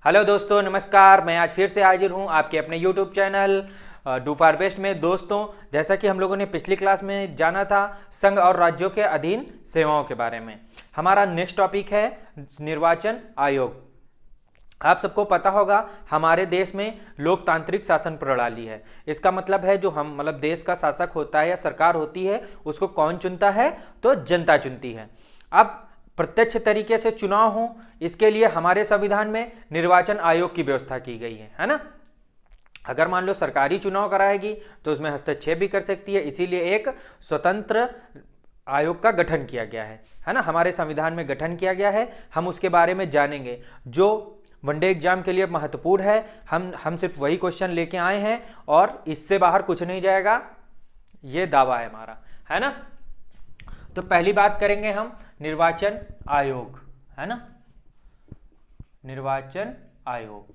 Hello दोस्तों, नमस्कार। मैं आज फिर से हाजिर हूं आपके अपने YouTube channel do for best में। दोस्तों, जैसा कि हम लोगों ने पिछली क्लास में जाना था संघ और राज्यों के अधीन सेवाओं के बारे में, हमारा नेक्स्ट टॉपिक है निर्वाचन आयोग। आप सबको पता होगा हमारे देश में लोकतांत्रिक शासन प्रणाली है। इसका मतलब है जो हम देश का शासक होता है या सरकार होती है उसको कौन चुनता है? तो जनता चुनती है। अब प्रत्यक्ष तरीके से चुनाव हो इसके लिए हमारे संविधान में निर्वाचन आयोग की व्यवस्था की गई है ना। अगर मान लो सरकारी चुनाव कराएगी तो उसमें हस्तक्षेप भी कर सकती है, इसीलिए एक स्वतंत्र आयोग का गठन किया गया है ना। हमारे संविधान में गठन किया गया है, हम उसके बारे में जानेंगे जो वनडे एग्जाम के लिए महत्वपूर्ण है। हम सिर्फ वही क्वेश्चन लेके आए हैं और इससे बाहर कुछ नहीं जाएगा, ये दावा है हमारा, है ना। तो पहली बात करेंगे हम निर्वाचन आयोग, है ना। निर्वाचन आयोग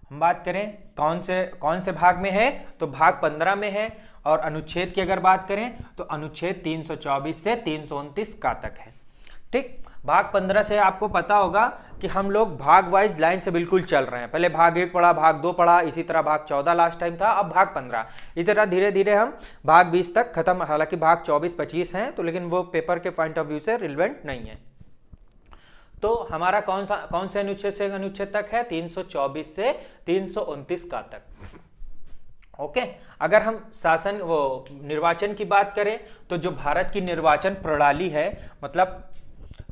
हम बात करें कौन से भाग में है, तो भाग 15 में है। और अनुच्छेद की अगर बात करें तो अनुच्छेद 324 से 329 का तक है। ठीक, भाग 15 से आपको पता होगा कि हम लोग भाग वाइज लाइन से बिल्कुल चल रहे हैं। पहले भाग 1 पढ़ा, भाग 2 पढ़ा, इसी तरह भाग 14 लास्ट टाइम था, अब भाग 15। इसी तरह धीरे धीरे हम भाग 20 तक खत्म। हालांकि भाग 24-25 हैं तो लेकिन वो पेपर के पॉइंट ऑफ व्यू से रिलेवेंट नहीं है। तो हमारा कौन से अनुच्छेद से अनुच्छेद तक है? 324 से 329 का तक। ओके, अगर हम निर्वाचन की बात करें तो जो भारत की निर्वाचन प्रणाली है, मतलब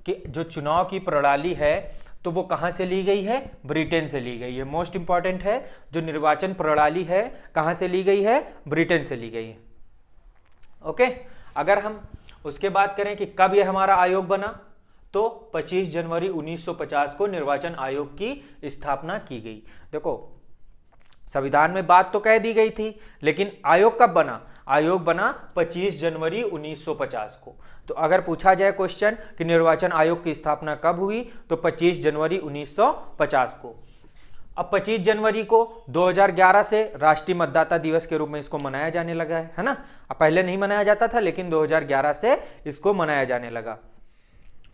कि जो चुनाव की प्रणाली है, तो वो कहां से ली गई है? ब्रिटेन से ली गई है। मोस्ट इंपॉर्टेंट है, जो निर्वाचन प्रणाली है कहां से ली गई है? ब्रिटेन से ली गई है। ओके, अगर हम उसके बात करें कि कब यह हमारा आयोग बना, तो 25 जनवरी 1950 को निर्वाचन आयोग की स्थापना की गई। देखो, संविधान में बात तो कह दी गई थी, लेकिन आयोग कब बना? आयोग बना 25 जनवरी 1950 को। तो अगर पूछा जाए क्वेश्चन कि निर्वाचन आयोग की स्थापना कब हुई, तो 25 जनवरी 1950 को। अब 25 जनवरी को 2011 से राष्ट्रीय मतदाता दिवस के रूप में इसको मनाया जाने लगा है ना। अब पहले नहीं मनाया जाता था, लेकिन 2011 से इसको मनाया जाने लगा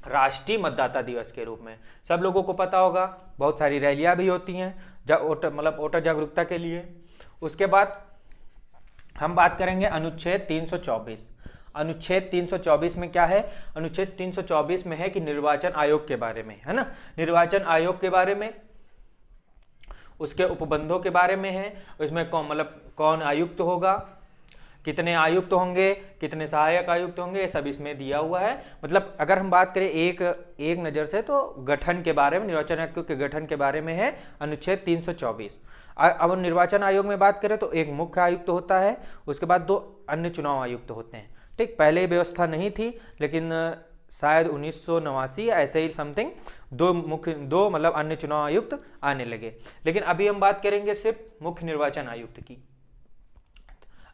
राष्ट्रीय मतदाता दिवस के रूप में। सब लोगों को पता होगा, बहुत सारी रैलियां भी होती हैं वोटर जागरूकता के लिए। उसके बाद हम बात करेंगे अनुच्छेद 324। अनुच्छेद 324 में क्या है? अनुच्छेद 324 में है कि निर्वाचन आयोग के बारे में, है ना। निर्वाचन आयोग के बारे में, उसके उपबंधों के बारे में है। उसमें कौन आयुक्त होगा, कितने आयुक्त होंगे, कितने सहायक आयुक्त होंगे, ये सब इसमें दिया हुआ है। मतलब अगर हम बात करें एक नज़र से तो गठन के बारे में, निर्वाचन आयोग के गठन के बारे में है अनुच्छेद 324। अब निर्वाचन आयोग में बात करें तो एक मुख्य आयुक्त होता है, उसके बाद 2 अन्य चुनाव आयुक्त होते हैं। ठीक, पहले व्यवस्था नहीं थी, लेकिन शायद 1989 ऐसे ही समथिंग दो अन्य चुनाव आयुक्त आने लगे। लेकिन अभी हम बात करेंगे सिर्फ मुख्य निर्वाचन आयुक्त की।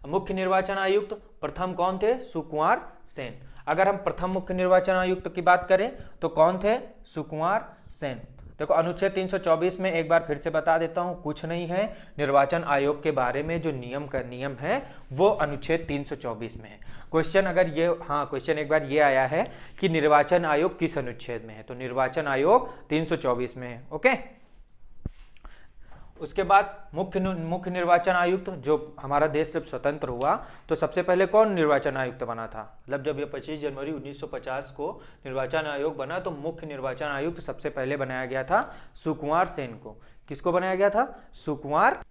मुख्य निर्वाचन आयुक्त प्रथम कौन थे? सुकुमार सेन। अगर हम प्रथम मुख्य निर्वाचन आयुक्त की बात करें तो कौन थे? सुकुमार सेन। देखो, अनुच्छेद 324 में एक बार फिर से बता देता हूं, कुछ नहीं है। निर्वाचन आयोग के बारे में जो नियम है वो अनुच्छेद 324 में है। क्वेश्चन एक बार ये आया है कि निर्वाचन आयोग किस अनुच्छेद में है, तो निर्वाचन आयोग 324 में है। ओके, उसके बाद मुख्य निर्वाचन आयुक्त, जो हमारा देश जब स्वतंत्र हुआ तो सबसे पहले कौन निर्वाचन आयुक्त बना था? मतलब जब ये 25 जनवरी 1950 को निर्वाचन आयोग बना तो मुख्य निर्वाचन आयुक्त सबसे पहले बनाया गया था सुकुमार सेन को। किसको बनाया गया था? सुकुमार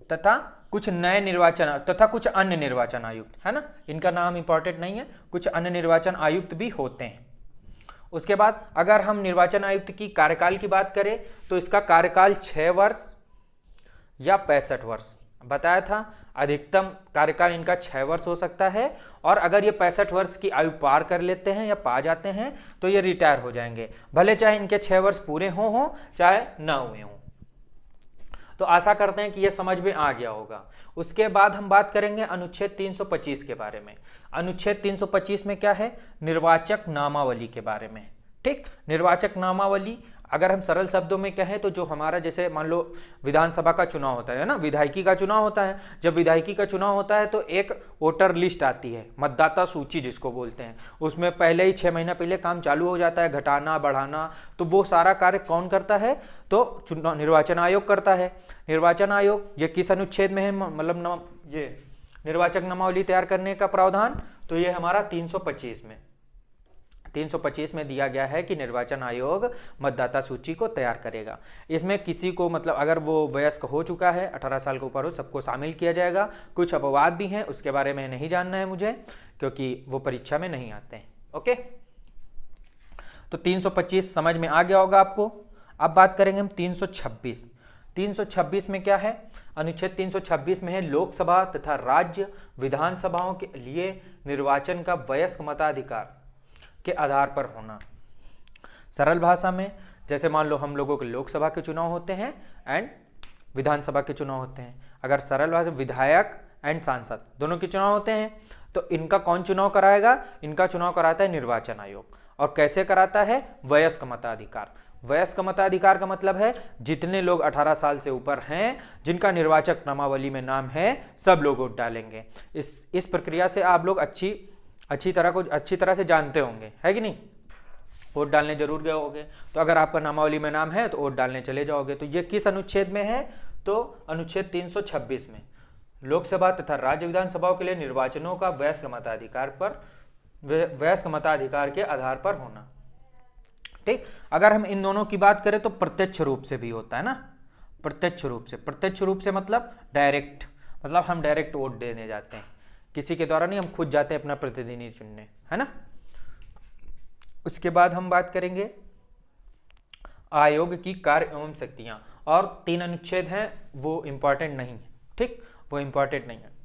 तथा कुछ अन्य निर्वाचन आयुक्त, है ना। इनका नाम इंपॉर्टेंट नहीं है, कुछ अन्य निर्वाचन आयुक्त भी होते हैं। उसके बाद अगर हम निर्वाचन आयुक्त की कार्यकाल की बात करें तो इसका कार्यकाल 6 वर्ष या 65 वर्ष बताया था। अधिकतम कार्यकाल इनका 6 वर्ष हो सकता है, और अगर ये 65 वर्ष की आयु पार कर लेते हैं या पा जाते हैं तो ये रिटायर हो जाएंगे, भले चाहे इनके 6 वर्ष पूरे हों चाहे ना हुए हों। तो आशा करते हैं कि यह समझ में आ गया होगा। उसके बाद हम बात करेंगे अनुच्छेद 325 के बारे में। अनुच्छेद 325 में क्या है? निर्वाचक नामावली के बारे में। ठीक। निर्वाचक नामावली अगर हम सरल शब्दों में कहें तो जो हमारा जैसे मान लो विधानसभा का चुनाव होता है ना, विधायकी का चुनाव होता है, जब विधायकी का चुनाव होता है तो एक वोटर लिस्ट आती है, मतदाता सूची जिसको बोलते हैं, उसमें पहले ही 6 महीना पहले काम चालू हो जाता है, घटाना बढ़ाना, तो वो सारा कार्य कौन करता है, तो निर्वाचन आयोग करता है। निर्वाचन आयोग ये किस अनुच्छेद में है, मतलब ये निर्वाचक नामावली तैयार करने का प्रावधान, तो ये हमारा 325 में 325 में दिया गया है कि निर्वाचन आयोग मतदाता सूची को तैयार करेगा। इसमें किसी को मतलब अगर वो वयस्क हो चुका है, 18 साल के ऊपर हो, सबको शामिल किया जाएगा। कुछ अपवाद भी हैं, उसके बारे में नहीं जानना है मुझे, क्योंकि वो परीक्षा में नहीं आते हैं। ओके, तो 325 समझ में आ गया होगा आपको। अब बात करेंगे हम 326। 326 में क्या है, अनुच्छेद 326 में है लोकसभा तथा राज्य विधानसभाओं के लिए निर्वाचन का वयस्क मताधिकार के आधार पर होना। सरल भाषा में जैसे मान लो हम लोगों के लोकसभा के चुनाव होते हैं एंड विधानसभा के चुनाव होते हैं, अगर सरल भाषा विधायक एंड सांसद दोनों के चुनाव होते हैं, तो इनका कौन चुनाव कराएगा, इनका चुनाव कराता है निर्वाचन आयोग। और कैसे कराता है, वयस्क मताधिकार। वयस्क मताधिकार का मतलब है जितने लोग 18 साल से ऊपर हैं, जिनका निर्वाचक नामावली में नाम है, सब लोग वोट डालेंगे। इस प्रक्रिया से आप लोग अच्छी तरह से जानते होंगे, है कि नहीं। वोट डालने जरूर गए होंगे, तो अगर आपका नामावली में नाम है तो वोट डालने चले जाओगे। तो ये किस अनुच्छेद में है, तो अनुच्छेद 326 में लोकसभा तथा राज्य विधानसभाओं के लिए निर्वाचनों का वयस्क मताधिकार के आधार पर होना। ठीक, अगर हम इन दोनों की बात करें तो प्रत्यक्ष रूप से भी होता है ना, प्रत्यक्ष रूप से मतलब डायरेक्ट, मतलब हम डायरेक्ट वोट देने जाते हैं, किसी के द्वारा नहीं, हम खुद जाते हैं अपना प्रतिनिधि चुनने, है ना। उसके बाद हम बात करेंगे आयोग की कार्य एवं शक्तियां, और 3 अनुच्छेद हैं, वो इंपॉर्टेंट नहीं है, ठीक, वो इंपॉर्टेंट नहीं है।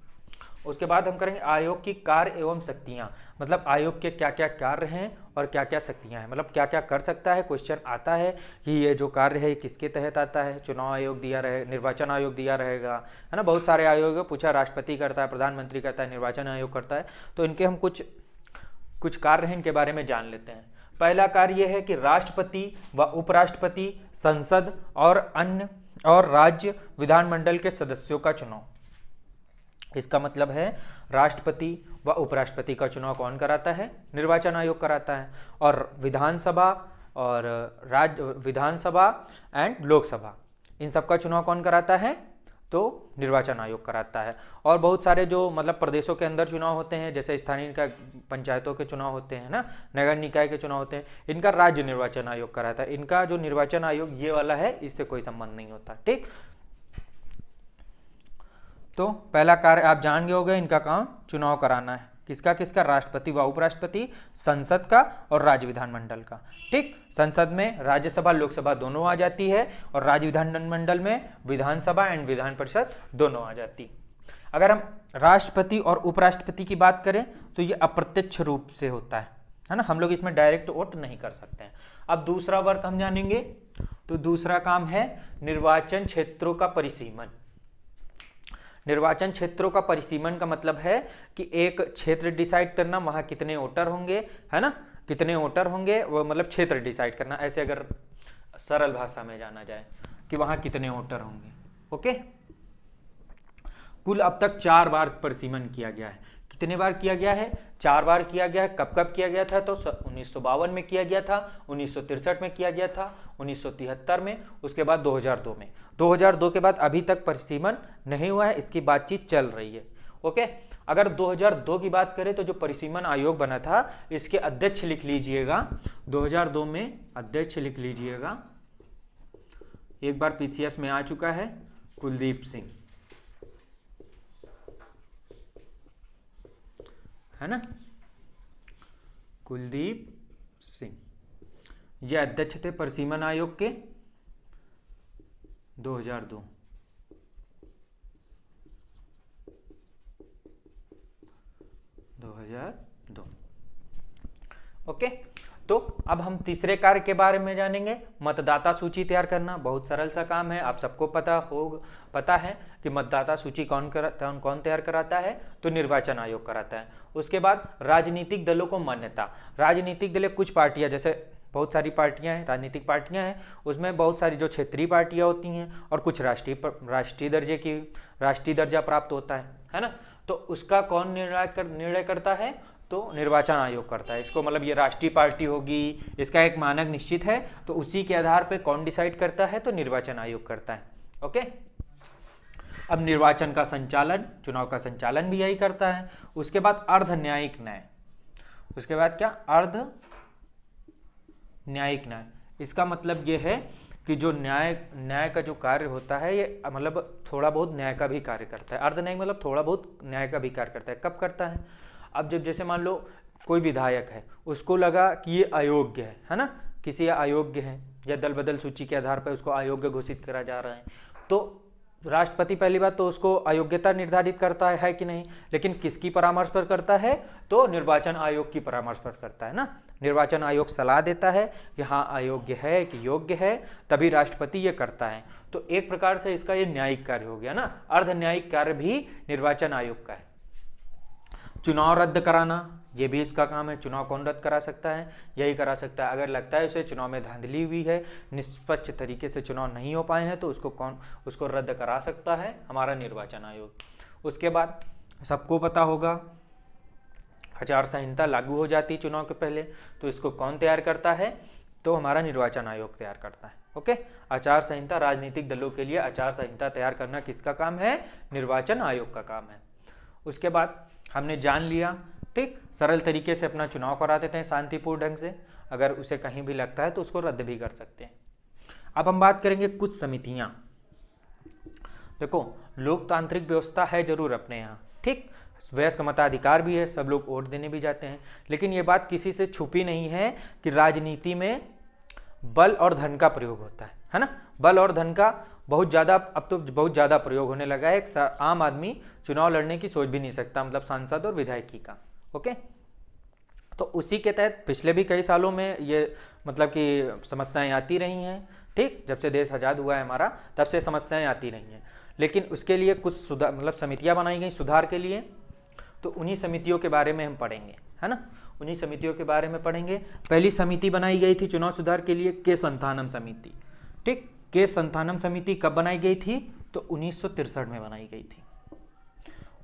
उसके बाद हम करेंगे आयोग की कार्य एवं शक्तियां, मतलब आयोग के क्या क्या कार्य हैं और क्या क्या शक्तियां हैं, मतलब क्या क्या कर सकता है। क्वेश्चन आता है कि ये जो कार्य है किसके तहत आता है, चुनाव आयोग दिया रहे, निर्वाचन आयोग दिया रहेगा, है ना, बहुत सारे आयोग पूछा, राष्ट्रपति करता है, प्रधानमंत्री करता है, निर्वाचन आयोग करता है। तो इनके हम कुछ कार्य हैं, इनके बारे में जान लेते हैं। पहला कार्य यह है कि राष्ट्रपति व उपराष्ट्रपति, संसद और राज्य विधानमंडल के सदस्यों का चुनाव। इसका मतलब है राष्ट्रपति व उपराष्ट्रपति का चुनाव कौन कराता है, निर्वाचन आयोग कराता है। और विधानसभा एंड लोकसभा, इन सब का चुनाव कौन कराता है, तो निर्वाचन आयोग कराता है। और बहुत सारे जो मतलब प्रदेशों के अंदर चुनाव होते हैं, जैसे स्थानीय निकाय पंचायतों के चुनाव होते हैं ना, नगर निकाय के चुनाव होते हैं, इनका राज्य निर्वाचन आयोग कराता है। इनका जो निर्वाचन आयोग ये वाला है, इससे कोई संबंध नहीं होता। ठीक, तो पहला कार्य आप जान गए होंगे, इनका काम चुनाव कराना है। किसका किसका, राष्ट्रपति व उपराष्ट्रपति, संसद का और राज्य विधानमंडल का। ठीक, संसद में राज्यसभा लोकसभा दोनों आ जाती है, और राज्य विधानमंडल में विधानसभा एंड विधान परिषद दोनों आ जाती। अगर हम राष्ट्रपति और उपराष्ट्रपति की बात करें तो ये अप्रत्यक्ष रूप से होता है ना, हम लोग इसमें डायरेक्ट वोट नहीं कर सकते हैं। अब दूसरा वर्ग हम जानेंगे, तो दूसरा काम है निर्वाचन क्षेत्रों का परिसीमन। निर्वाचन क्षेत्रों का परिसीमन का मतलब है कि एक क्षेत्र डिसाइड करना, वहां कितने वोटर होंगे, है ना, कितने वोटर होंगे, वो मतलब क्षेत्र डिसाइड करना। ऐसे अगर सरल भाषा में जाना जाए कि वहां कितने वोटर होंगे। ओके, कुल अब तक 4 बार परिसीमन किया गया है। कितने बार किया गया है, 4 बार किया गया है। कब कब किया गया था, तो 1952 में किया गया था, 1963 में किया गया था, 1973 में, उसके बाद 2002 में। 2002 के बाद अभी तक परिसीमन नहीं हुआ है, इसकी बातचीत चल रही है। ओके, अगर 2002 की बात करें तो जो परिसीमन आयोग बना था, इसके अध्यक्ष लिख लीजिएगा, 2002 में अध्यक्ष लिख लीजिएगा, एक बार पीसीएस में आ चुका है, कुलदीप सिंह, है ना, कुलदीप सिंह, ये अध्यक्ष थे परिसीमन आयोग के 2002। ओके, तो अब हम तीसरे कार्य के बारे में जानेंगे, मतदाता सूची तैयार करना। बहुत सरल सा काम है, आप सबको पता है कि मतदाता सूची कौन तैयार कराता है, तो निर्वाचन आयोग कराता है। उसके बाद राजनीतिक दलों को मान्यता। राजनीतिक दल कुछ पार्टियां, जैसे बहुत सारी पार्टियां हैं, राजनीतिक पार्टियां हैं, उसमें बहुत सारी जो क्षेत्रीय पार्टियां होती हैं और कुछ राष्ट्रीय दर्जा प्राप्त होता है ना। तो उसका कौन निर्णय करता है, तो निर्वाचन आयोग करता है इसको। मतलब ये राष्ट्रीय पार्टी होगी, इसका एक मानक निश्चित है, तो उसी के आधार पर कौन डिसाइड करता है, तो निर्वाचन आयोग करता है। ओके, अब निर्वाचन का संचालन, चुनाव का संचालन भी यही करता है। उसके बाद अर्ध न्यायिक न्याय, उसके बाद क्या, अर्ध न्यायिक न्याय। इसका मतलब ये है कि जो न्याय का जो कार्य होता है, ये मतलब थोड़ा बहुत न्याय का भी कार्य करता है। अर्ध न्यायिक मतलब थोड़ा बहुत न्याय का भी कार्य करता है। कब करता है, अब जब जैसे मान लो कोई विधायक है, उसको लगा कि ये अयोग्य है ना, किसी अयोग्य है या दल बदल सूची के आधार पर उसको अयोग्य घोषित करा जा रहा है, तो राष्ट्रपति पहली बात तो उसको अयोग्यता निर्धारित करता है कि नहीं, लेकिन किसकी परामर्श पर करता है, तो निर्वाचन आयोग की परामर्श पर करता है ना। निर्वाचन आयोग सलाह देता है कि हाँ अयोग्य है कि योग्य है, तभी राष्ट्रपति ये करता है। तो एक प्रकार से इसका ये न्यायिक कार्य हो गया ना। अर्ध न्यायिक कार्य भी निर्वाचन आयोग का है। चुनाव रद्द कराना, ये भी इसका काम है। चुनाव कौन रद्द करा सकता है, यही करा सकता है। अगर लगता है उसे चुनाव में धांधली हुई है, निष्पक्ष तरीके से चुनाव नहीं हो पाए हैं, तो उसको रद्द करा सकता है हमारा निर्वाचन आयोग। उसके बाद सबको पता होगा आचार संहिता लागू हो जाती है चुनाव के पहले, तो इसको कौन तैयार करता है, तो हमारा निर्वाचन आयोग तैयार करता है। ओके, आचार संहिता, राजनीतिक दलों के लिए आचार संहिता तैयार करना किसका काम है, निर्वाचन आयोग का काम है। उसके बाद हमने जान लिया, ठीक, सरल तरीके से अपना चुनाव करा देते हैं शांतिपूर्ण ढंग से। अगर उसे कहीं भी लगता है तो उसको रद्द भी कर सकते हैं। अब हम बात करेंगे कुछ समितियां। देखो, लोकतांत्रिक व्यवस्था है जरूर अपने यहाँ, ठीक, वयस्क मताधिकार भी है, सब लोग वोट देने भी जाते हैं, लेकिन ये बात किसी से छुपी नहीं है कि राजनीति में बल और धन का प्रयोग होता है ना। बल और धन का बहुत ज़्यादा, अब तो बहुत ज़्यादा प्रयोग होने लगा है। एक आम आदमी चुनाव लड़ने की सोच भी नहीं सकता, मतलब सांसद और विधायकी का। ओके, तो उसी के तहत पिछले भी कई सालों में ये मतलब कि समस्याएं आती रही हैं, ठीक, जब से देश आज़ाद हुआ है हमारा, तब से समस्याएं आती रही हैं। लेकिन उसके लिए कुछ सुधार, मतलब समितियां बनाई गई सुधार के लिए, तो उन्हीं समितियों के बारे में हम पढ़ेंगे, है ना। उन्हीं समितियों के बारे में पढ़ेंगे। पहली समिति बनाई गई थी चुनाव सुधार के लिए, के संथानम समिति, ठीक। के संथानम समिति कब बनाई गई थी, तो 1963 में बनाई गई थी।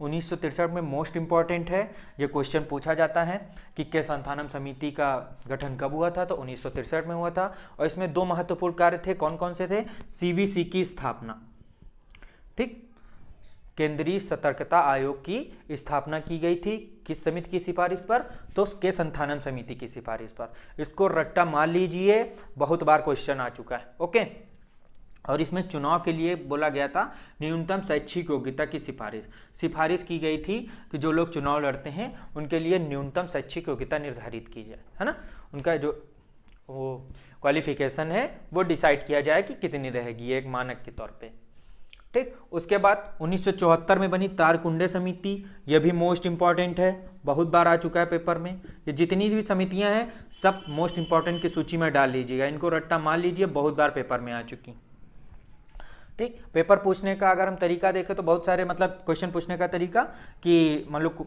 1963 में मोस्ट इंपॉर्टेंट है, ये क्वेश्चन पूछा जाता है कि के संथानम समिति का गठन कब हुआ था, तो 1963 में हुआ था। और इसमें दो महत्वपूर्ण कार्य थे, कौन कौन से थे, सीवीसी की स्थापना, ठीक, केंद्रीय सतर्कता आयोग की स्थापना की गई थी। किस समिति की सिफारिश पर, तो के संथानम समिति की सिफारिश पर। इसको रट्टा मार लीजिए, बहुत बार क्वेश्चन आ चुका है। ओके, और इसमें चुनाव के लिए बोला गया था न्यूनतम शैक्षिक योग्यता की सिफारिश की गई थी कि जो लोग चुनाव लड़ते हैं उनके लिए न्यूनतम शैक्षिक योग्यता निर्धारित की जाए, है ना। उनका जो वो क्वालिफिकेशन है वो डिसाइड किया जाए कि कितनी रहेगी, एक मानक के तौर पे, ठीक। उसके बाद 1974 में बनी तारकुंडे समिति, यह भी मोस्ट इंपॉर्टेंट है, बहुत बार आ चुका है पेपर में। ये जितनी भी समितियां हैं सब मोस्ट इंपॉर्टेंट की सूची में डाल लीजिएगा, इनको रट्टा मान लीजिए, बहुत बार पेपर में आ चुकी, ठीक। पेपर पूछने का अगर हम तरीका देखें तो बहुत सारे, मतलब क्वेश्चन पूछने का तरीका कि मान लो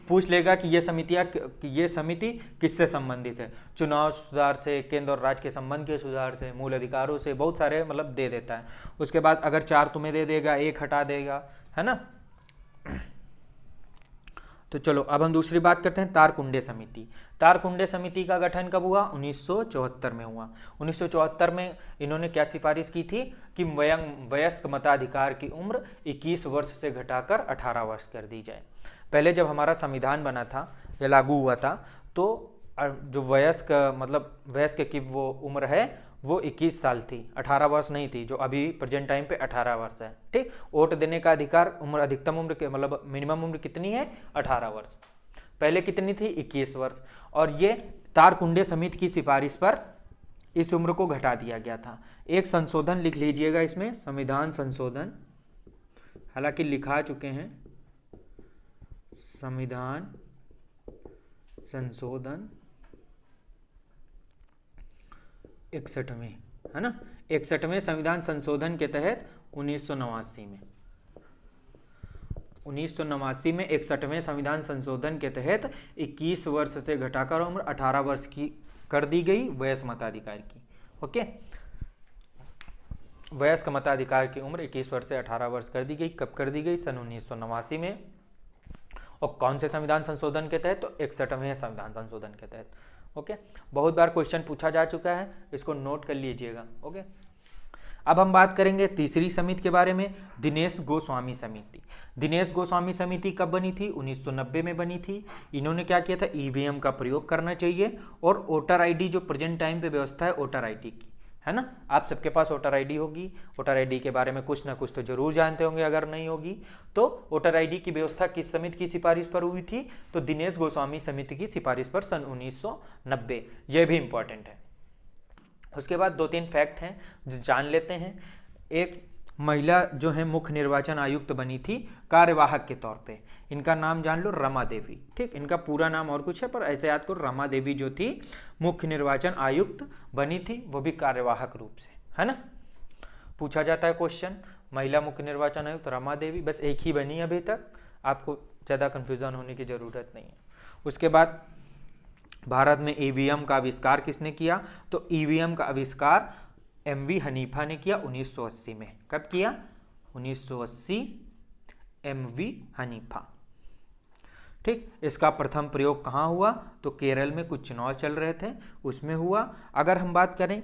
पूछ लेगा कि ये समिति किससे संबंधित है, चुनाव सुधार से, केंद्र और राज्य के संबंध के सुधार से, मूल अधिकारों से, बहुत सारे मतलब दे देता है। उसके बाद अगर 4 तुम्हें दे देगा, 1 हटा देगा, है ना। तो चलो अब हम दूसरी बात करते हैं, तारकुंडे समिति। तारकुंडे समिति का गठन कब हुआ, 1974 में हुआ। 1974 में इन्होंने क्या सिफारिश की थी कि वयस्क मताधिकार की उम्र 21 वर्ष से घटाकर 18 वर्ष कर दी जाए। पहले जब हमारा संविधान बना था या लागू हुआ था, तो जो वयस्क की वो उम्र है वो 21 साल थी, 18 वर्ष नहीं थी, जो अभी प्रेजेंट टाइम पे 18 वर्ष है, ठीक। वोट देने का अधिकार, उम्र, अधिकतम उम्र के मतलब मिनिमम उम्र कितनी है, 18 वर्ष। पहले कितनी थी, 21 वर्ष। और ये तारकुंडे समिति की सिफारिश पर इस उम्र को घटा दिया गया था। एक संशोधन लिख लीजिएगा इसमें, संविधान संशोधन, हालांकि लिखा चुके हैं, संविधान संशोधन 61वें, है ना, 61वें संविधान संशोधन के तहत 1989 में। 1989 में 61वें संविधान संशोधन के तहत 21 वर्ष से घटाकर उम्र 18 वर्ष की कर दी गई वयस्क मताधिकार की। ओके, वयस्क मताधिकार की उम्र 21 वर्ष से 18 वर्ष कर दी गई। कब कर दी गई? सन 1989 में। और कौन से संविधान संशोधन के तहत? तो 61वें संविधान संशोधन के तहत। ओके, बहुत बार क्वेश्चन पूछा जा चुका है, इसको नोट कर लीजिएगा। ओके, अब हम बात करेंगे तीसरी समिति के बारे में, दिनेश गोस्वामी समिति। दिनेश गोस्वामी समिति कब बनी थी? 1990 में बनी थी। इन्होंने क्या किया था? ईवीएम का प्रयोग करना चाहिए और वोटर आईडी, जो प्रेजेंट टाइम पे व्यवस्था है वोटर आईडी की, है ना, आप सबके पास वोटर आईडी होगी। वोटर आईडी के बारे में कुछ ना कुछ तो जरूर जानते होंगे, अगर नहीं होगी तो वोटर आईडी की व्यवस्था किस समिति की सिफारिश पर हुई थी? तो दिनेश गोस्वामी समिति की सिफारिश पर सन 1990। यह भी इंपॉर्टेंट है। उसके बाद 2-3 फैक्ट हैं जो जान लेते हैं। एक, महिला जो है मुख्य निर्वाचन आयुक्त बनी थी कार्यवाहक के तौर पे। इनका नाम जान लो, रमा देवी। ठीक, इनका पूरा नाम और कुछ है पर ऐसे याद करो, रमा देवी जो थी मुख्य निर्वाचन आयुक्त बनी थी, वो भी कार्यवाहक रूप से, है ना। पूछा जाता है क्वेश्चन, महिला मुख्य निर्वाचन आयुक्त रमा देवी, बस एक ही बनी अभी तक, आपको ज़्यादा कन्फ्यूजन होने की ज़रूरत नहीं है। उसके बाद भारत में ईवीएम का आविष्कार किसने किया? तो ईवीएम का आविष्कार एमवी हनीफा ने किया 1980 में। कब किया? 1980, एमवी हनीफा। ठीक, इसका प्रथम प्रयोग कहाँ हुआ? तो केरल में कुछ चुनाव चल रहे थे, उसमें हुआ। अगर हम बात करें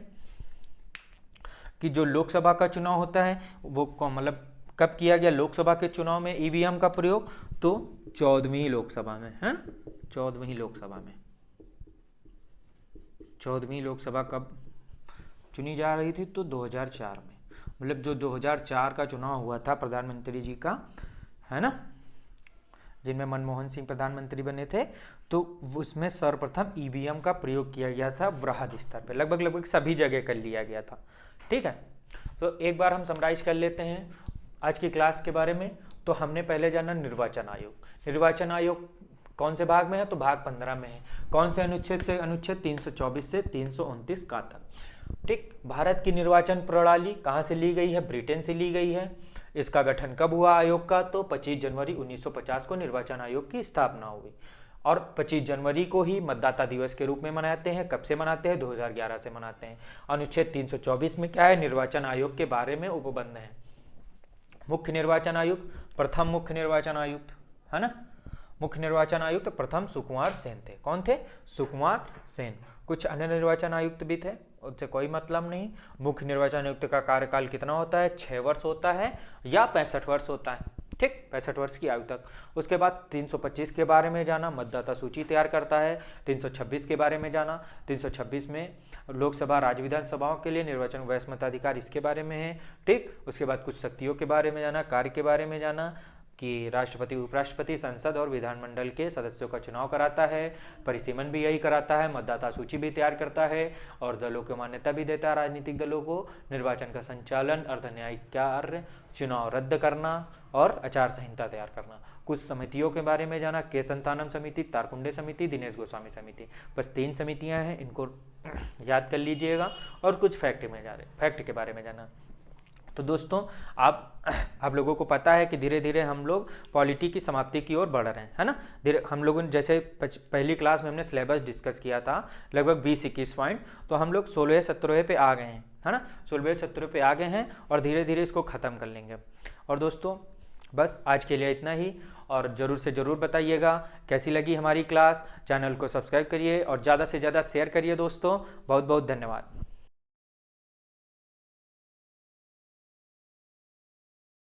कि जो लोकसभा का चुनाव होता है वो मतलब कब किया गया लोकसभा के चुनाव में ईवीएम का प्रयोग? तो 14वीं लोकसभा में, है 14वीं लोकसभा में। 14वीं लोकसभा कब चुनी जा रही थी? तो 2004 में। मतलब जो 2004 का चुनाव हुआ था प्रधानमंत्री जी का, है ना, जिनमें मनमोहन सिंह प्रधानमंत्री बने थे, तो उसमें सर्वप्रथम ईवीएम का प्रयोग किया गया था वृहद स्तर पे, लगभग सभी जगह कर लिया गया था। ठीक है, तो एक बार हम समराइज कर लेते हैं आज की क्लास के बारे में। तो हमने पहले जाना निर्वाचन आयोग। निर्वाचन आयोग कौन से भाग में है? तो भाग 15 में है। कौन से अनुच्छेद से? अनुच्छेद 324 से 329 का तक। ठीक, भारत की निर्वाचन प्रणाली कहाँ से ली गई है? ब्रिटेन से ली गई है। इसका गठन कब हुआ आयोग का? तो 25 जनवरी 1950 को निर्वाचन आयोग की स्थापना हुई और 25 जनवरी को ही मतदाता दिवस के रूप में मनाते हैं। कब से मनाते हैं? 2011 से मनाते हैं। अनुच्छेद 324 में क्या है? निर्वाचन आयोग के बारे में उपबंध है। मुख्य निर्वाचन आयुक्त, प्रथम मुख्य निर्वाचन आयुक्त, है ना, मुख्य निर्वाचन आयुक्त प्रथम सुकुमार सेन थे। कौन थे? सुकुमार सेन। कुछ अन्य निर्वाचन आयुक्त भी थे, उससे कोई मतलब नहीं। मुख्य निर्वाचन आयुक्त का कार्यकाल कितना होता है? 6 वर्ष होता है या 65 वर्ष होता है। ठीक, 65 वर्ष की आयु तक। उसके बाद 325 के बारे में जाना, मतदाता सूची तैयार करता है। 326 के बारे में जाना, 326 में लोकसभा राज्य विधानसभाओं के लिए निर्वाचन वयस्क मताधिकार, इसके बारे में है। ठीक, उसके बाद कुछ शक्तियों के बारे में जाना, कार्य के बारे में जाना कि राष्ट्रपति, उपराष्ट्रपति, संसद और विधानमंडल के सदस्यों का चुनाव कराता है। परिसीमन भी यही कराता है, मतदाता सूची भी तैयार करता है और दलों को मान्यता भी देता है, राजनीतिक दलों को। निर्वाचन का संचालन, अर्धन्यायिक कार्य, चुनाव रद्द करना और आचार संहिता तैयार करना। कुछ समितियों के बारे में जाना, के संतानम समिति, तारकुंडे समिति, दिनेश गोस्वामी समिति। बस 3 समितियां हैं, इनको याद कर लीजिएगा। और कुछ फैक्ट के बारे में जाना। तो दोस्तों आप लोगों को पता है कि धीरे धीरे हम लोग पॉलिटी की समाप्ति की ओर बढ़ रहे हैं, है ना। धीरे हम लोगों ने जैसे पहली क्लास में हमने सिलेबस डिस्कस किया था, लगभग 20-21 पॉइंट, तो हम लोग 16-17 पे आ गए हैं, है ना। 16-17 पे आ गए हैं और धीरे धीरे इसको ख़त्म कर लेंगे। और दोस्तों बस आज के लिए इतना ही, और ज़रूर से ज़रूर बताइएगा कैसी लगी हमारी क्लास। चैनल को सब्सक्राइब करिए और ज़्यादा से ज़्यादा शेयर करिए दोस्तों। बहुत बहुत धन्यवाद।